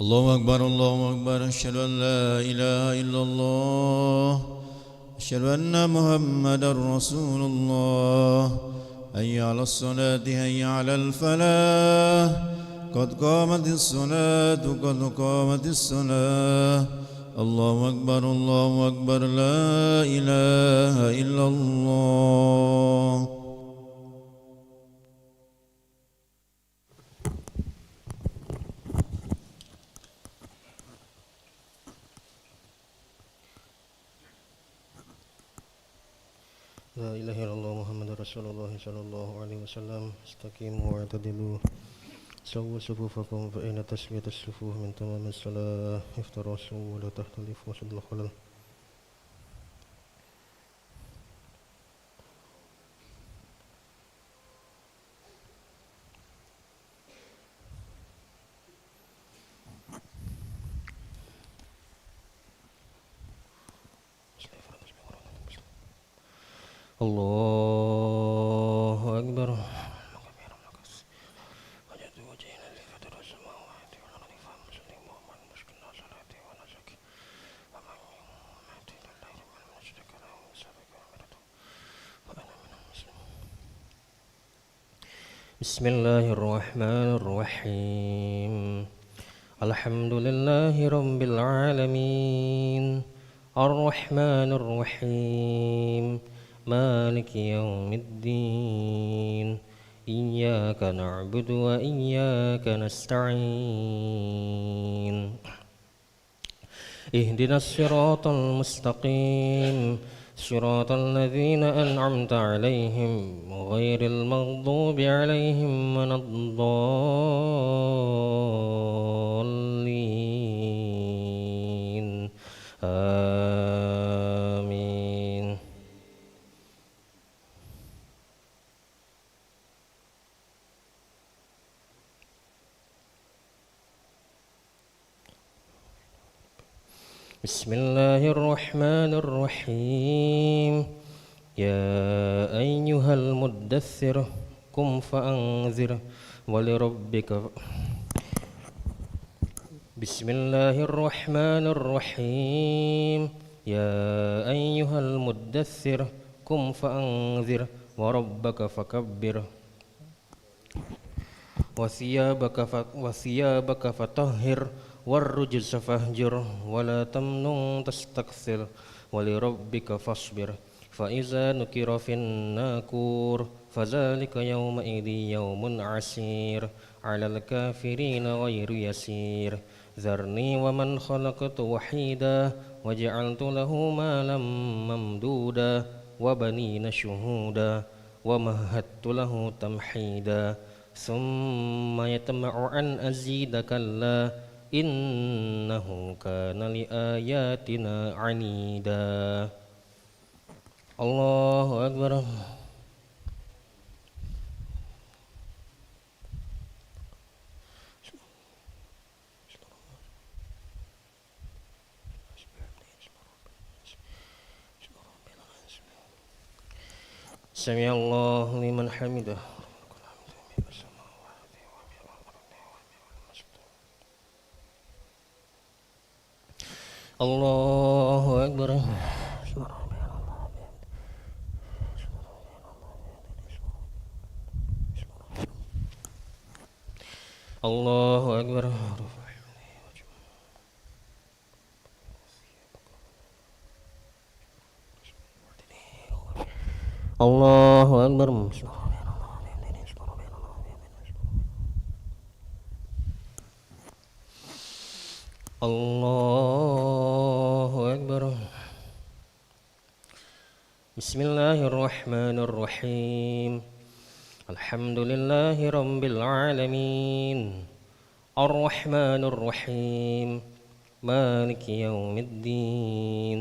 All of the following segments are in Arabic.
الله أكبر الله أكبر أشهد أن لا إله إلا الله أشهد أن محمدا رسول الله حي على الصلاة حي على الفلاح قد قامت الصلاة قد قامت الصلاة الله أكبر لا إله إلا الله. لا إله إلا الله محمد رسول الله صلى الله عليه وسلم استقيموا واعتدلوا سووا صفوفكم فإن تسوية الصفوف من تمام الصلاة افترسوا ولا تختلفوا وسد الخلل. الله أكبر. بسم الله الرحمن الرحيم الحمد لله رب العالمين الرحمن الرحيم مالك يوم الدين إياك نعبد وإياك نستعين اهدنا الصراط المستقيم صراط الذين أنعمت عليهم غير المغضوب عليهم ولا الضالين آمين. بسم الله الرحمن الرحيم يا أيها المدثر قم فأنذر ولربك بسم الله الرحمن الرحيم يا أيها المدثر قم فأنذر وربك فكبر وثيابك فطهر والرجز فاهجر ولا تمنن تستكثر ولربك فاصبر فإذا نكر في الناقور فذلك يومئذ يوم عسير على الكافرين غير يسير ذرني ومن خلقت وحيدا وجعلت له مالا ممدودا وبنين شهودا ومهدت له تمحيدا ثم يطمع أن أزيد كلا إنه كان لآياتنا عنيدا. الله أكبر. سمع الله لمن حمده. الله أكبر. الله أكبر. الله أكبر. الله أكبر. بسم الله الرحمن الرحيم الحمد لله رب العالمين الرحمن الرحيم مالك يوم الدين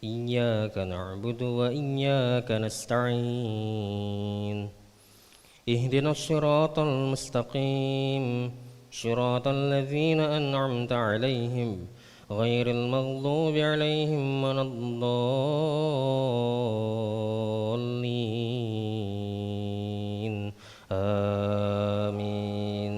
إياك نعبد وإياك نستعين اهدنا الصراط المستقيم صراط الذين أنعمت عليهم غير المغضوب عليهم ولا الضالين آمين.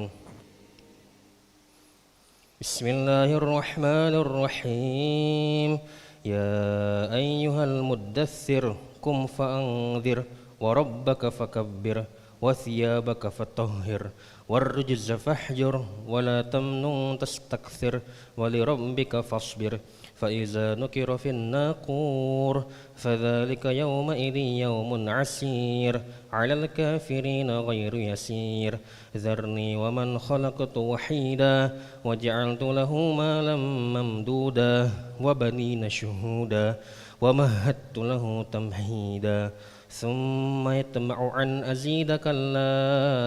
بسم الله الرحمن الرحيم يا أيها المدثر قم فأنذر وربك فكبر وثيابك فطهر والرجز فاهجر ولا تمنن تستكثر ولربك فاصبر فإذا نكر في الناقور فذلك يومئذ يوم عسير على الكافرين غير يسير ذرني ومن خلقت وحيدا وجعلت له مالا ممدودا وبنين شهودا ومهدت له تمهيدا ثم يطمع أن أزيد كلا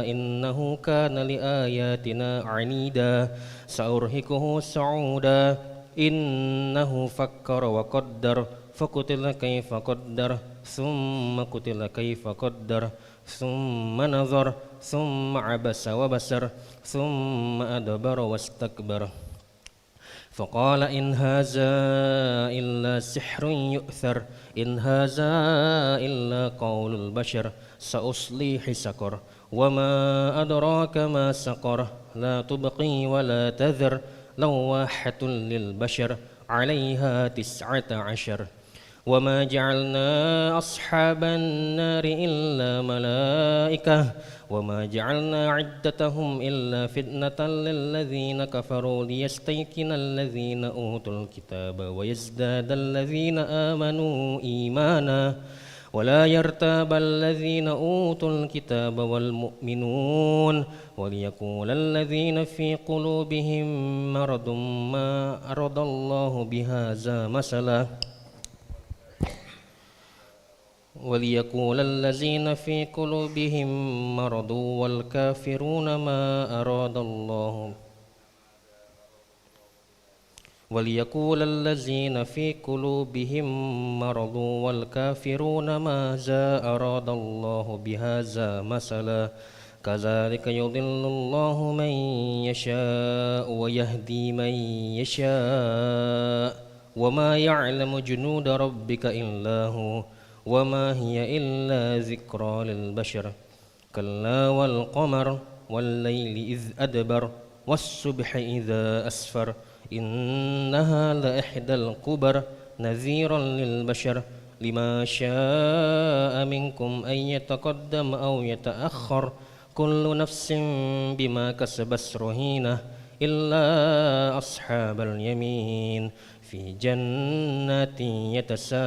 إنه كان لآياتنا عنيدا سأرهقه صعودا إنه فكر وقدر فقتل كيف قدر ثم قتل كيف قدر ثم نظر ثم عبس وبسر ثم أدبر واستكبر فقال إن هذا إلا سحر يؤثر إن هذا إلا قول البشر سأصليه سقر وما أدراك ما سقر لا تبقي ولا تذر لواحة للبشر عليها 19 وما جعلنا أصحاب النار إلا ملائكة وما جعلنا عدتهم إلا فتنة للذين كفروا ليستيقن الذين أوتوا الكتاب ويزداد الذين آمنوا إيمانا ولا يرتاب الذين أوتوا الكتاب والمؤمنون وليقول الذين في قلوبهم مرض ما أراد الله بهذا مثلا وليقول الذين في قلوبهم مرض والكافرون ما أراد الله وليقول الذين في قلوبهم مرض والكافرون ماذا أراد الله بهذا مثلا كذلك يضل الله من يشاء ويهدي من يشاء وما يعلم جنود ربك إلا هو وما هي إلا ذكرى للبشر كلا والقمر والليل إذ أدبر والصبح إذا أسفر إنها لإحدى الكبر نذيرا للبشر لما شاء منكم أن يتقدم أو يتأخر كل نفس بما كسبت رهينة إلا أصحاب اليمين في جنات يتساءلون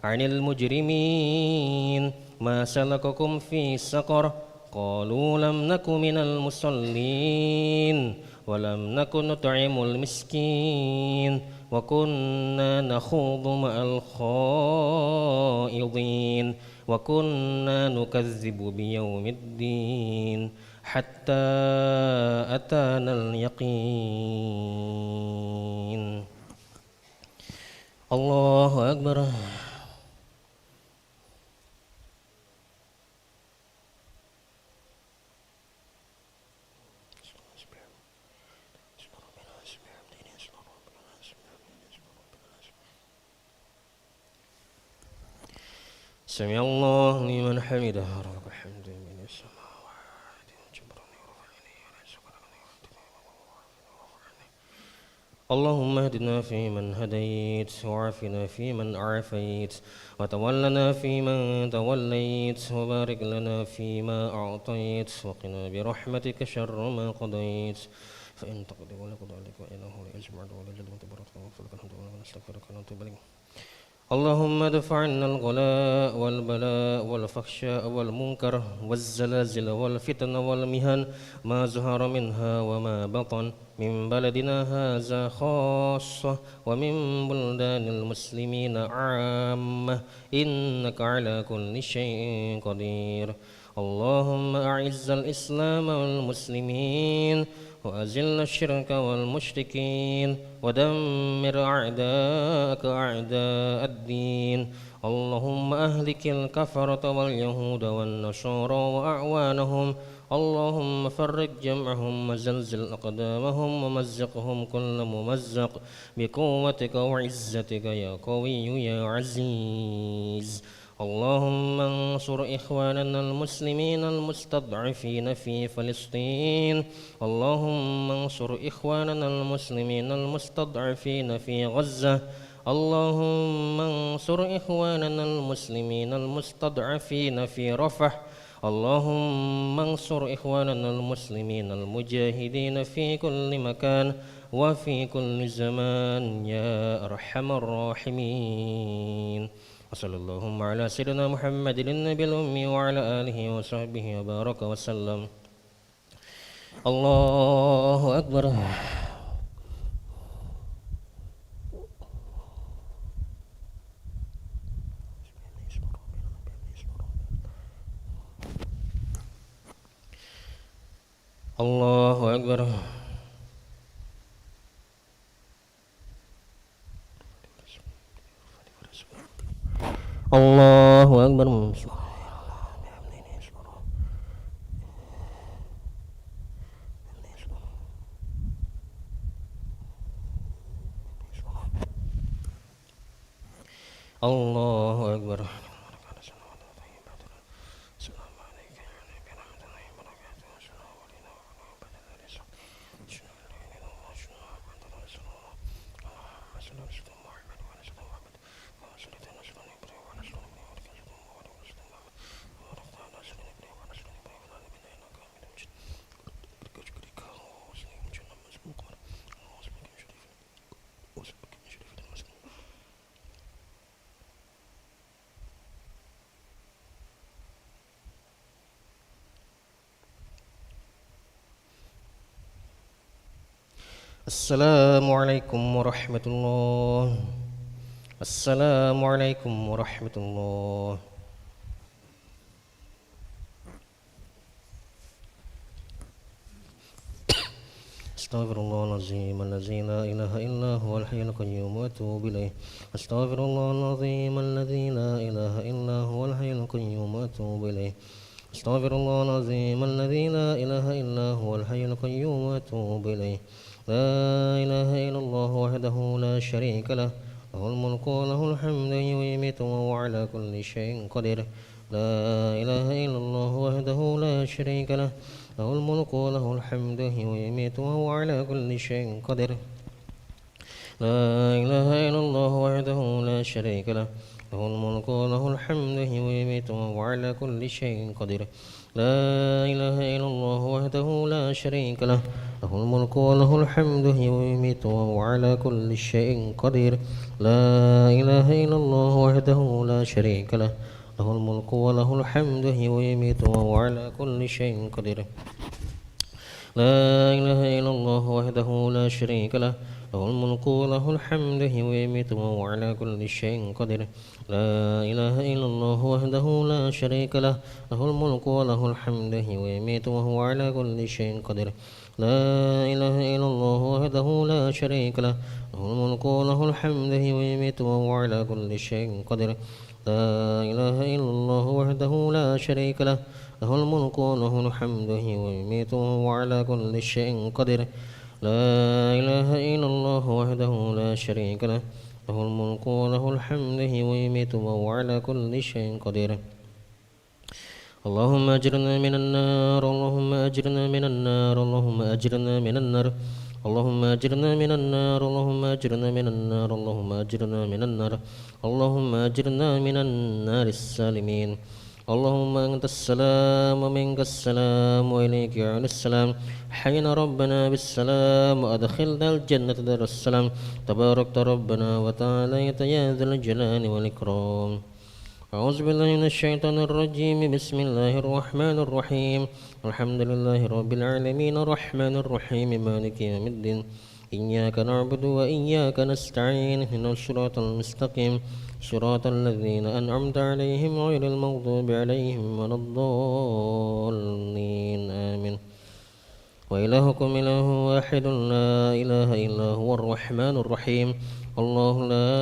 عن المجرمين ما سلككم في سقر قالوا لم نك من المصلين ولم نك نطعم المسكين وكنا نخوض مع الخائضين وكنا نكذب بيوم الدين حتى أتانا اليقين الله أكبر سمع الله لمن حمده رب الحمد من السماوات اللهم اهدنا فيمن هديت وعافنا فيمن عافيت وتولنا فيمن توليت وبارك لنا فيما أعطيت وقنا برحمتك شر ما قضيت فإن تقضي ولا قضى عليك وإنه لا يجمع ولا جد وتبارك وفلك الحمد ونستغفرك ونتوب إليك اللهم ادفع عنا الغلاء والبلاء والفحشاء والمنكر والزلازل والفتن والمهن ما ظهر منها وما بطن من بلدنا هذا خاصة ومن بلدان المسلمين عامة إنك على كل شيء قدير اللهم أعز الإسلام والمسلمين وأذل الشرك والمشركين ودمر أعداءك أعداء الدين اللهم أهلك الكفرة واليهود والنصارى وأعوانهم اللهم فرق جمعهم وزلزل أقدامهم ومزقهم كل ممزق بقوتك وعزتك يا قوي يا عزيز اللهم انصر إخواننا المسلمين المستضعفين في فلسطين. اللهم انصر إخواننا المسلمين المستضعفين في غزة. اللهم انصر إخواننا المسلمين المستضعفين في رفح. اللهم انصر إخواننا المسلمين المجاهدين في كل مكان وفي كل زمان يا أرحم الراحمين. وصلى اللهم على سيدنا محمد النبي الأمي وعلى آله وصحبه وبارك وسلم. الله أكبر. الله أكبر. الله أكبر. الله أكبر. السلام عليكم ورحمة الله. السلام عليكم ورحمة الله. أستغفر الله العظيم الذي لا إله إلا هو الحي القيوم وأتوب إليه. أستغفر الله العظيم الذي لا إله إلا هو الحي القيوم وأتوب إليه. أستغفر الله العظيم الذي لا إله إلا هو الحي القيوم وأتوب إليه. لا إله إلا الله وحده لا شريك له، له الملك وله الحمد ويميت وهو على كل شيء قدير. لا إله إلا الله وحده لا شريك له، له الملك وله الحمد ويميت وهو على كل شيء قدير. لا إله إلا الله وحده لا شريك له، له الملك وله الحمد ويميت وهو على كل شيء قدير. لا إله إلا الله وحده لا شريك له، له الملك وله الحمد ويميت وهو على كل شيء قدير. لا إله إلا الله وحده لا شريك له، له الملك وله الحمد ويميت وهو على كل شيء قدير. لا إله إلا الله وحده لا شريك له، له الملك وله الحمد ويميت وهو على كل شيء قدير. لا إله إلا الله وحده لا شريك له، له الملك وله الحمد ويميت وهو على كل شيء قدير. لا إله إلا الله وحده لا شريك له، له الملك وله الحمد ويميت وهو على كل شيء قدير. لا إله إلا الله وحده لا شريك له، له الملك وله الحمد ويميت وهو على كل شيء قدير. لا إله إلا الله وحده لا شريك له، له الملك وله الحمد ويميت وهو على كل شيء قدير. اللهم أجرنا من النار، اللهم أجرنا من النار، اللهم أجرنا من النار، اللهم أجرنا من النار، اللهم أجرنا من النار، اللهم أجرنا من النار، اللهم أجرنا من النار السالمين. اللهم أنت السلام ومنك السلام وإليك يعود السلام. حينا ربنا بالسلام وأدخلنا الجنة دار السلام. تباركت ربنا وتعالى يا ذا الجلال والإكرام. أعوذ بالله من الشيطان الرجيم. بسم الله الرحمن الرحيم. الحمد لله رب العالمين الرحمن الرحيم مالك يوم الدين. إياك نعبد وإياك نستعين. اهدنا الصراط المستقيم صراط الذين أنعمت عليهم غير المغضوب عليهم ولا الضالين آمين. وإلهكم إله واحد لا إله إلا هو الرحمن الرحيم. الله لا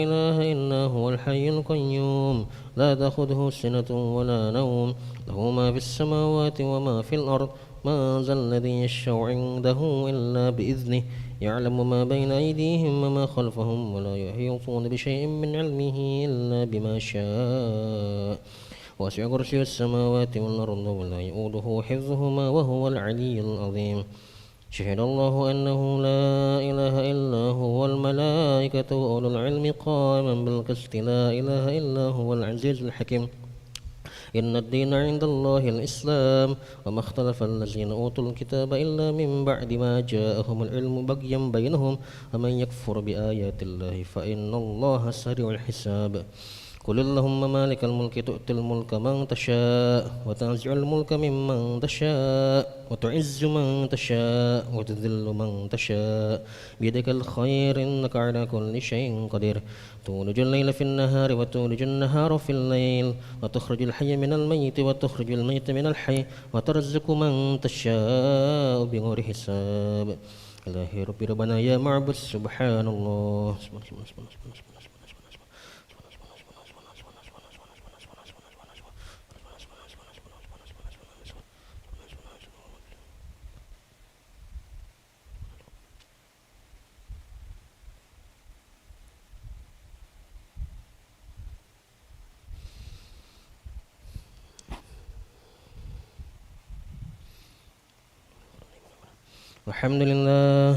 إله إلا هو الحي القيوم لا تأخذه سنة ولا نوم له ما في السماوات وما في الأرض ما ذا الذي يشفع عنده إلا بإذنه يعلم ما بين أيديهم وما خلفهم ولا يحيطون بشيء من علمه إلا بما شاء وسع كرسي السماوات والأرض ولا يؤوده حفظهما وهو العلي العظيم شهد الله أنه لا إله إلا هو والملائكة وأولو العلم قائما بالقسط لا إله إلا هو العزيز الحكيم إن الدين عند الله الإسلام وما اختلف الذين أوتوا الكتاب إلا من بعد ما جاءهم العلم بغيا بينهم ومن يكفر بآيات الله فإن الله سريع الحساب قل اللهم مالك الملك تؤتي الملك من تشاء وتنزع الملك ممن تشاء وتعز من تشاء وتذل من تشاء بيدك الخير إنك على كل شيء قدير تولج الليل في النهار وتولج النهار في الليل وتخرج الحي من الميت وتخرج الميت من الحي وترزق من تشاء بغير حساب إلهي ربي ربنا يا معبد سبحان الله الحمد لله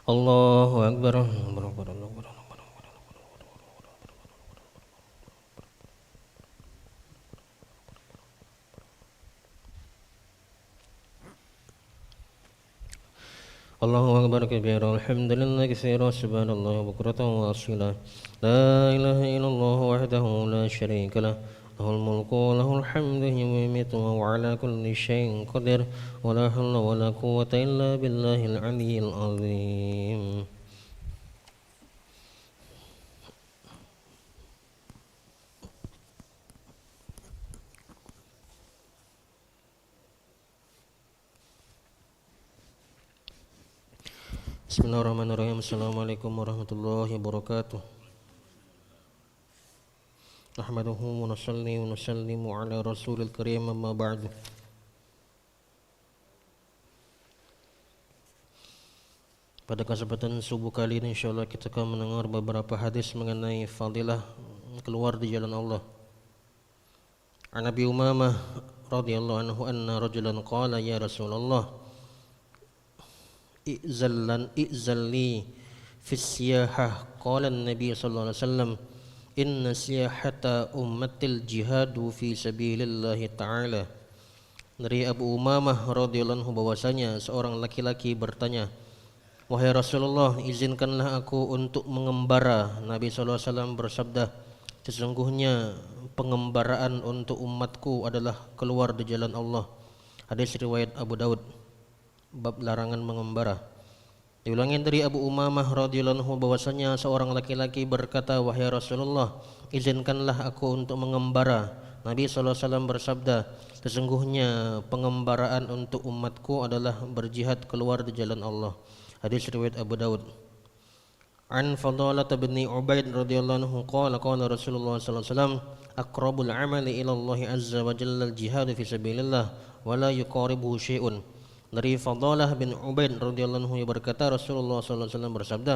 الله أكبر الله أكبر كبيرا الحمد لله كثيرا سبحان الله بكرة وأصيلا لا إله إلا الله وحده لا شريك له له الملك وله الحمد يميت وهو على كل شيء قدير ولا حول ولا قوة إلا بالله العلي العظيم Bismillahirrahmanirrahim. Assalamualaikum warahmatullahi wabarakatuh. Nahmaduhu wa nusalli wa nusallimu ala rasulil karim amma ba'du. Pada kesempatan subuh kali ini insyaallah kita akan mendengar beberapa hadis mengenai fadilah keluar di jalan Allah. An Abi Umamah radhiyallahu anhu anna rajulan qala ya Rasulullah i'zalli fi siyahah qala an-nabi sallallahu alaihi wasallam inna siyahata ummatil jihadu fi sabilillah ta'ala. Dari Abu Umamah radhiyallahu anhu bahwasanya seorang laki-laki bertanya, wahai Rasulullah, izinkanlah aku untuk mengembara. Nabi sallallahu alaihi wasallam bersabda, sesungguhnya pengembaraan untuk umatku adalah keluar di jalan Allah. Hadis riwayat Abu Daud. Bab larangan mengembara. Diulangi dari Abu Umamah radhiyallahu anhu bahwasanya seorang laki-laki berkata, wahai Rasulullah, izinkanlah aku untuk mengembara. Nabi SAW bersabda, sesungguhnya pengembaraan untuk umatku adalah berjihad keluar di jalan Allah. Hadis riwayat Abu Daud. An Fadalah bin Ubaid radhiyallahu anhu qala Rasulullah sallallahu alaihi wasallam aqrabul amali ila Allah azza wa jalla al-jihad fi sabilillah wa la yuqaribuhu syai'un. Dari Fadalah bin Ubaid radhiyallahu anhu berkata, Rasulullah sallallahu alaihi wasallam bersabda,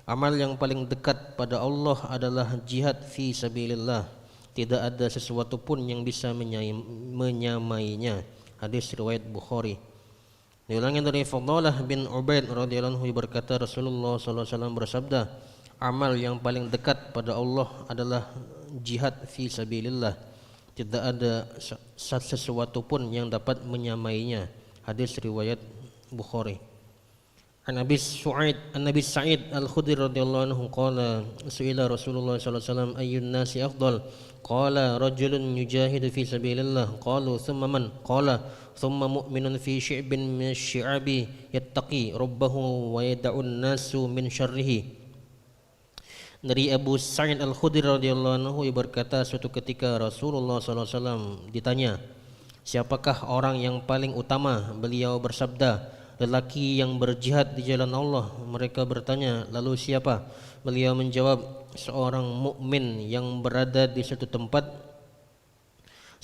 amal yang paling dekat pada Allah adalah jihad fi sabilillah. Tidak ada sesuatu pun yang bisa menyamainya. Hadis riwayat Bukhari. Diulangi dari Fadalah bin Ubaid radhiyallahu anhu berkata, Rasulullah sallallahu alaihi wasallam bersabda, amal yang paling dekat pada Allah adalah jihad fi sabilillah. Tidak ada sesuatu pun yang dapat menyamainya. Hadis riwayat Bukhari. An Nabi Sa'id Al-Khudri radhiyallahu anhu qala su'ila Rasulullah sallallahu alaihi wasallam ayyun nasi afdal qala rajulun yujahidu fi sabilillah qalu thumma man qala thumma mu'minun fi syi'bin min asy-syi'abi yattaqi rabbahu wa yad'un nasu min syarrihi. Dari Abu Sa'id Al-Khudri radhiyallahu anhu ia berkata, suatu ketika Rasulullah SAW ditanya, siapakah orang yang paling utama? Beliau bersabda, lelaki yang berjihad di jalan Allah. Mereka bertanya, lalu siapa? Beliau menjawab, seorang mukmin yang berada di satu tempat,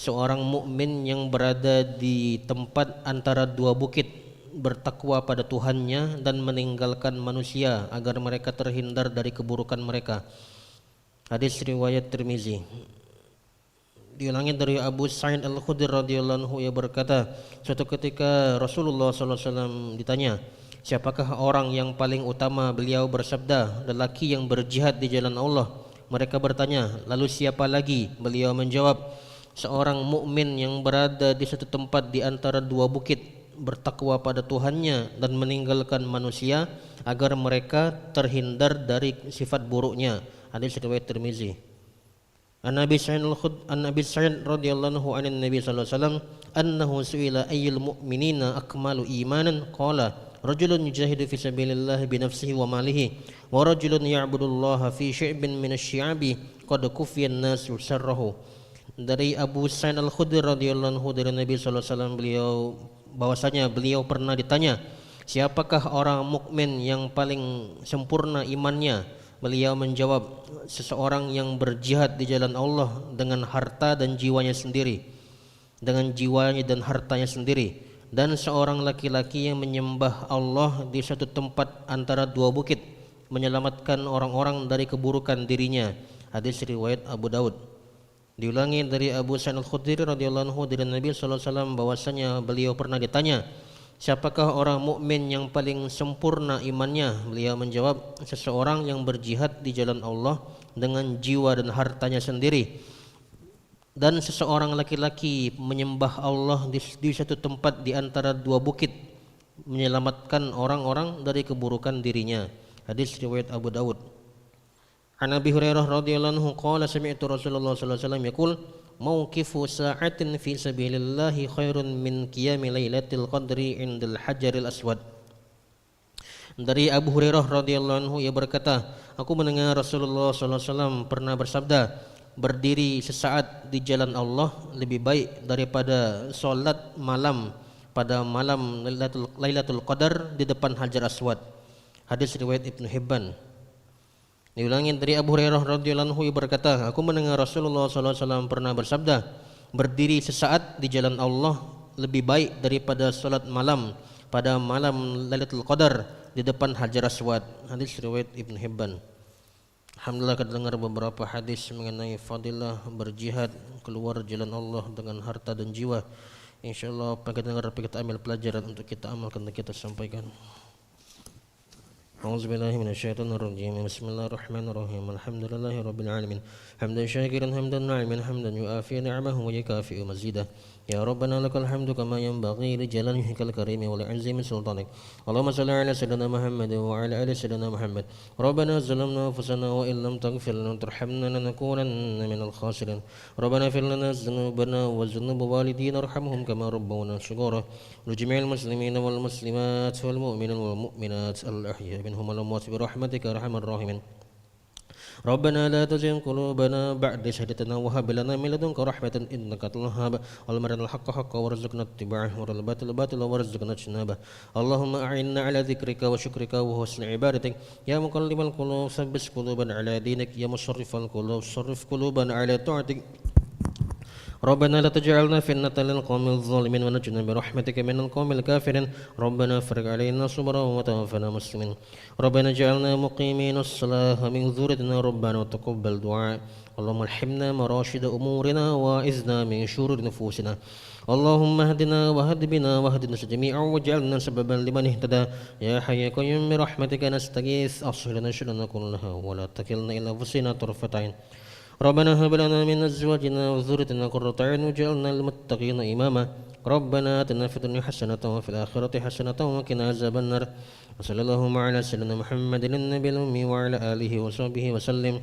seorang mukmin yang berada di tempat antara dua bukit, bertakwa pada Tuhannya dan meninggalkan manusia agar mereka terhindar dari keburukan mereka. Hadis riwayat Tirmizi. Diulangi dari Abu Sa'id Al-Khudri radhiyallahu anhu ia berkata, suatu ketika Rasulullah SAW ditanya, siapakah orang yang paling utama? Beliau bersabda, lelaki yang berjihad di jalan Allah. Mereka bertanya, lalu siapa lagi? Beliau menjawab, seorang mukmin yang berada di satu tempat di antara dua bukit, bertakwa pada Tuhannya dan meninggalkan manusia agar mereka terhindar dari sifat buruknya. Hadis riwayat Tirmizi. An Abi Sa'id radhiyallahu anhu an Nabi sallallahu alaihi wasallam annahu su'ila ayyul mu'minina akmalu imanan qala rajulun yujahidu fi sabilillah bi nafsihi wa malihi wa rajulun ya'budullaha fi sya'bin min asy-sya'bi qad kufiya an-nasu syarrahu. Dari Abu Sa'id Al-Khudri radhiyallahu anhu dari Nabi sallallahu alaihi wasallam bahwasanya beliau pernah ditanya, siapakah orang mukmin yang paling sempurna imannya? Beliau menjawab, seseorang yang berjihad di jalan Allah dengan harta dan jiwanya sendiri, dengan jiwanya dan hartanya sendiri, dan seorang laki-laki yang menyembah Allah di satu tempat antara dua bukit, menyelamatkan orang-orang dari keburukan dirinya. Hadis riwayat Abu Daud. Diulangi dari Abu Sa'id Al-Khudri radhiyallahu anhu dari Nabi sallallahu alaihi wasallam bahwasanya beliau pernah ditanya, siapakah orang mukmin yang paling sempurna imannya? Beliau menjawab, seseorang yang berjihad di jalan Allah dengan jiwa dan hartanya sendiri, dan seseorang laki-laki menyembah Allah di satu tempat di antara dua bukit, menyelamatkan orang-orang dari keburukan dirinya. Hadis riwayat Abu Daud. An Abi Hurairah radhiyallahu anhu qala sami'tu Rasulullah sallallahu alaihi wasallam yaqul mauqifu sa'atin fi sabilillahi khairun min qiyami lailatul qadri indal hajaril aswad. Dari Abu Hurairah radhiyallahu anhu ia berkata, aku mendengar Rasulullah sallallahu alaihi wasallam pernah bersabda, berdiri sesaat di jalan Allah lebih baik daripada solat malam pada malam Lailatul Qadar di depan Hajar Aswad. Hadis riwayat Ibnu Hibban. Diulangi dari Abu Hurairah radhiyallahu anhu berkata, aku mendengar Rasulullah sallallahu alaihi wasallam pernah bersabda, berdiri sesaat di jalan Allah lebih baik daripada salat malam pada malam Lailatul Qadar di depan Hajar Aswad. Hadis riwayat Ibnu Hibban. Alhamdulillah kita dengar beberapa hadis mengenai fadilah berjihad keluar jalan Allah dengan harta dan jiwa. Insyaallah apa kita dengar kita ambil pelajaran untuk kita amalkan dan kita sampaikan. A'udzubillahi minasyaitonir rajim. Bismillahirrahmanirrahim. Alhamdulillahi rabbil alamin. Hamdan syakiran hamdan na'iman hamdan yu'afi ni'amahu wa yukafi'u mazidah. Ya Rabbana lakal hamdu kama yanbaghi li jalali wajhikal karim wa li 'azimi sultanik. Allahumma shalli ala sayyidina Muhammad wa ala ali sayyidina Muhammad. Rabbana zalamna anfusana wa illam taghfir lana tarhamna lanakunanna minal khasirin. Rabbana ighfir lana dhunubana wa dhunub walidina warhamhum kama rabbawna shighara. Lijami'il muslimina wal muslimat wal mu'minina wal mu'minat al-ahya minhum wal amwat bi rahmatika arhamar rahimin. ربنا لا تزغ قلوبنا بعد إذ هديتنا وهب لنا من لدنك رحمة إنك أنت الوهاب اللهم أرنا الحق حقا وارزقنا اتباعه وارنا الباطل باطلا وارزقنا اجتنابه اللهم أعنا على ذكرك وشكرك وحسن عبادتك يا مقلب القلوب ثبت قلوبنا على دينك يا مصرف القلوب صرف قلوبنا على طاعتك ربنا لا تجعلنا فتنة للقوم الظالمين ونجنا برحمتك من القوم الكافرين ربنا افرج علينا صبرا وتوفنا مسلمين ربنا اجعلنا مقيمين الصلاة من ذريتنا ربنا وتقبل دعاء اللهم الحمنا مراشد أمورنا وإذنا من شرور نفوسنا اللهم اهدنا واهد بنا واهد الناس جميعا واجعلنا سببا لمن اهتدى يا حي يا قيوم برحمتك نستغيث أصلح لنا شرنا كلها ولا تكلنا إلى أنفسنا طرفة عين ربنا هب لنا من أزواجنا وذريتنا قرة أعين واجعلنا للمتقين إماما ربنا آتنا في الدنيا حسنة وفي الآخرة حسنة وقنا عذاب النار وصلى اللهم على سيدنا محمد النبي الأمي وعلى آله وصحبه وسلم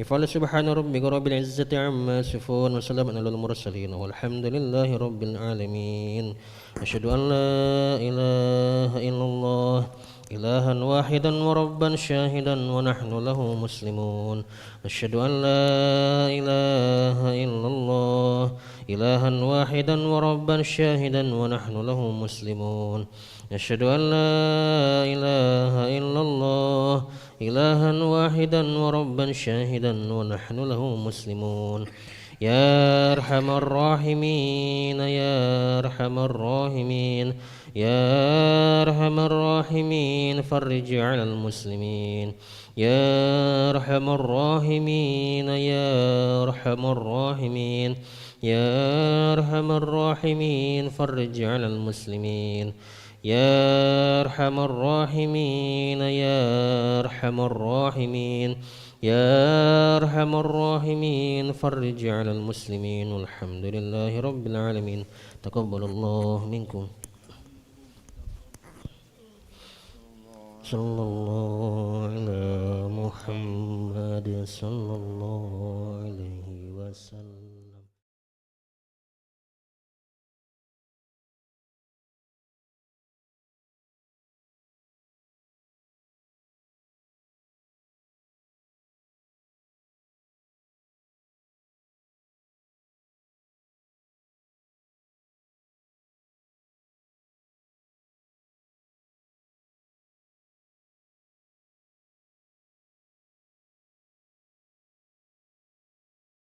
يفعل سبحان ربك رب العزة عما يصفون وسلام على المرسلين والحمد لله رب العالمين أشهد أن لا إله إلا الله إلها واحدا وربا شاهدا ونحن له مسلمون نشهد أن لا إله إلا الله إلها واحدا وربا شاهدا ونحن له مسلمون نشهد أن لا إله إلا الله إلها واحدا وربا شاهدا ونحن له مسلمون يا أرحم الراحمين يا أرحم الراحمين يا أرحم الراحمين فرج على المسلمين يا أرحم الراحمين يا أرحم الراحمين يا أرحم الراحمين فرج على المسلمين يا أرحم الراحمين يا أرحم الراحمين يا أرحم الراحمين فرج على المسلمين والحمد لله رب العالمين تقبل الله منكم صلى الله على محمد صلى الله عليه وسلم